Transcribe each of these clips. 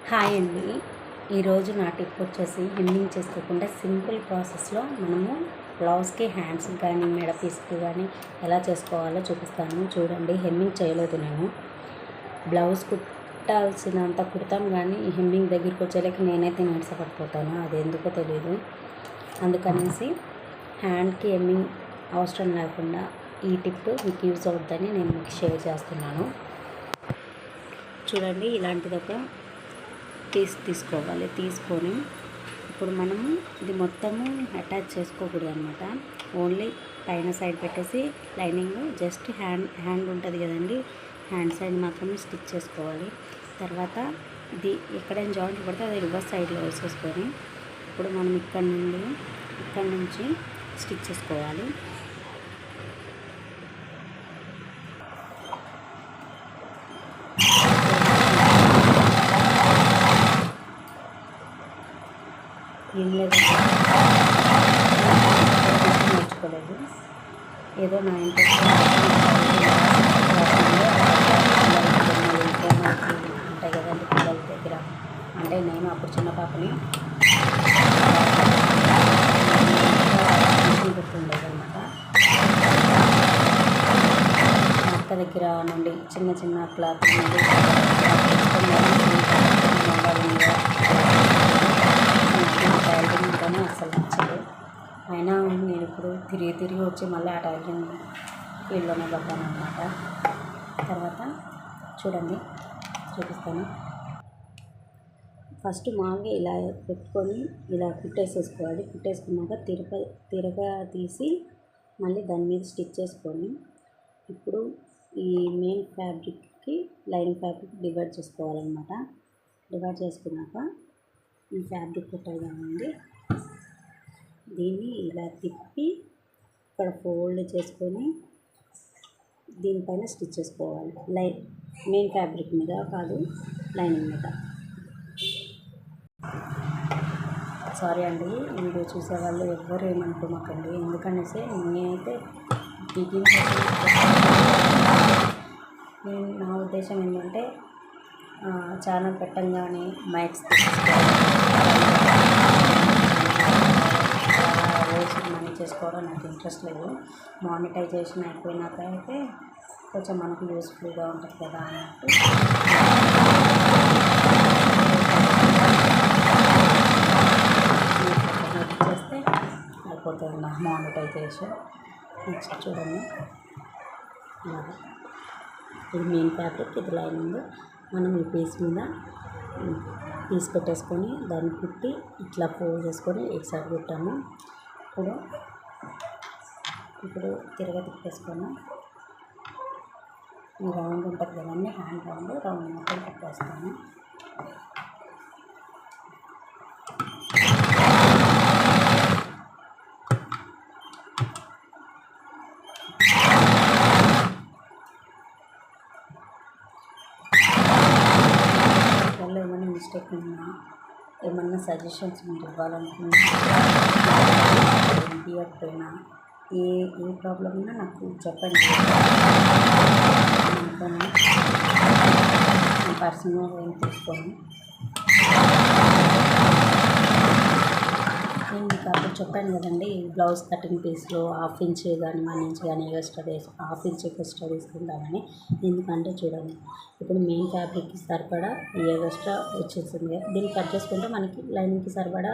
Hi అండి. ఈరోజు నా టిప్ వచ్చేసి హెమ్మింగ్ చేసుకోకుండా సింపుల్ ప్రాసెస్లో మనము బ్లౌజ్కి హ్యాండ్స్కి కానీ మెడ పీస్కి కానీ ఎలా చేసుకోవాలో చూపిస్తాను. చూడండి, హెమ్మింగ్ చేయలేదు నేను. బ్లౌజ్ కుట్టాల్సినంత కుడతాం కానీ ఈ హెమ్మింగ్ దగ్గరికి వచ్చేలాకి నేనైతే నీరసపడిపోతాను. అది ఎందుకో తెలియదు. అందుకనేసి హ్యాండ్కి హెమ్మింగ్ అవసరం లేకుండా ఈ టిప్ మీకు యూజ్ అవుతుందని నేను మీకు షేర్ చేస్తున్నాను. చూడండి, ఇలాంటిది ఒక తీసుకోవాలి. తీసుకొని ఇప్పుడు మనము ఇది మొత్తము అటాచ్ చేసుకోకూడదు అనమాట. ఓన్లీ పైన సైడ్ పెట్టేసి లైనింగ్ జస్ట్ హ్యాండ్ ఉంటుంది కదండి, హ్యాండ్ సైడ్ మాత్రమే స్టిచ్ చేసుకోవాలి. తర్వాత ఇది ఎక్కడైనా జాయింట్ పడితే అది రివర్స్ సైడ్లో వేసేసుకొని ఇప్పుడు మనం ఇక్కడ నుంచి స్టిచ్ చేసుకోవాలి. ఏం లేదు, నేర్చుకోలేదు, ఏదో నా ఇంట్రెస్ట్ ఉంటాయి కదండి పిల్లల దగ్గర. అంటే నేను అప్పుడు చిన్న పాపని గుర్తుండేది అనమాట. మా అక్క దగ్గర నుండి చిన్న క్లాత్ నుండి టైలరింగ్ కానీ అస్సలు నచ్చదు. అయినా నేను ఇప్పుడు తిరిగి వచ్చి మళ్ళీ ఆ టైలరింగ్ ఫీల్డ్లోనే పడ్డాను అనమాట. తర్వాత చూడండి, చూపిస్తాను. ఫస్ట్ మామూలుగా ఇలా పెట్టుకొని ఇలా కుట్టేసేసుకోవాలి. కుట్టేసుకున్నాక తిరగా తీసి మళ్ళీ దాని మీద స్టిచ్ చేసుకొని ఇప్పుడు ఈ మెయిన్ ఫ్యాబ్రిక్కి లైనింగ్ ఫ్యాబ్రిక్ డివైడ్ చేసుకోవాలన్నమాట. డివైడ్ చేసుకున్నాక ఈ ఫ్యాబ్రిక్ ఉంటుంది కదండి, దీన్ని ఇలా తిప్పి ఇక్కడ ఫోల్డ్ చేసుకొని దీనిపైన స్టిచ్ చేసుకోవాలి. మెయిన్ ఫ్యాబ్రిక్ మీద కాదు, లైనింగ్ మీద. సారీ అండి, వీడియో చూసేవాళ్ళు ఎవ్వరు ఏమనుకోమాకండి. ఎందుకనేసి నేనైతే నా ఉద్దేశం ఏంటంటే ఛానల్ పెట్టంగానే మైక్స్ రోజు మనీ చేసుకోవడం నాకు ఇంట్రెస్ట్ లేదు. మానిటైజేషన్ అయిపోయినాక అయితే కొంచెం మనకు యూస్ఫుల్గా ఉంటుంది కదా అన్నట్టు చేస్తే అయిపోతుంది నా మానిటైజేషన్. నెక్స్ట్ చూడండి, ఇది మెయిన్ ఫ్యాబ్రిక్, ఇది లైనింగ్. మనం ఈ పీస్ మీద పీస్ పెట్టేసుకొని దాన్ని కుట్టి ఇట్లా ఫోల్డ్ చేసుకొని ఇటు సైడ్ కుట్టాము. ఇప్పుడు తిప్పేసుకొని ఈ రౌండ్ ఉంటుంది కదండి, హ్యాండ్ రౌండ్ మొత్తం పెట్టేస్తాము. ఏమైనా మిస్టేక్ ఉన్నా, ఏమన్నా సజెషన్స్ మీరు ఇవ్వాలనుకున్నా, ఇవ్వకపోయినా ఏ ప్రాబ్లం ఉన్నా నాకు చెప్పండి. పర్సనల్గా ఏం తీసుకోండి. నేను మీకు అప్పుడు చెప్పాను కదండి, బ్లౌజ్ కటింగ్ పీస్లో 1/2 ఇంచ్ కానీ 1 ఇంచ్ కానీ ఎక్స్ట్రా 1/2 ఇంచ్ ఎక్స్ట్రా తీసుకుంటామని. ఎందుకంటే చూడండి, ఇప్పుడు మెయిన్ ఫ్యాబ్రిక్కి సరిపడా ఈ ఎక్స్ట్రా వచ్చేసింది. దీన్ని కట్ చేసుకుంటే మనకి లైనింగ్కి సరిపడా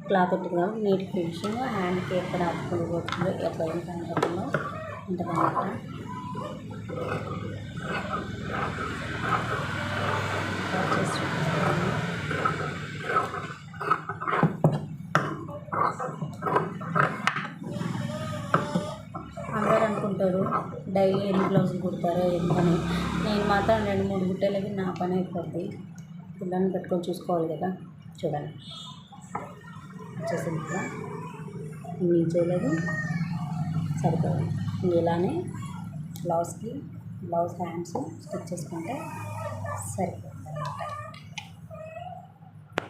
క్లాత్ ఉంటుంది కాబట్టి నీట్ ఫినిషింగ్, హ్యాండ్కి ఎక్కడ అతుకులు పోతుందో ఎట్లా ఏంటంటుందో ఉంటుందన్నమాట. అందరూ అనుకుంటారు డైలీ ఎన్ని బ్లౌజులు కుడతారో ఎందుకని. నేను మాత్రం 2-3 గుట్టలకి నా పని అయిపోద్ది. పిల్లల్ని పెట్టుకొని చూసుకోవాలి కదా. చూడండి, వచ్చేసింది కదా, ఏం చేయలేదు, సరిపోయింది. ఇలానే బ్లౌజ్ హ్యాండ్స్ స్టిచ్ చేసుకుంటే సరిపోతుంది.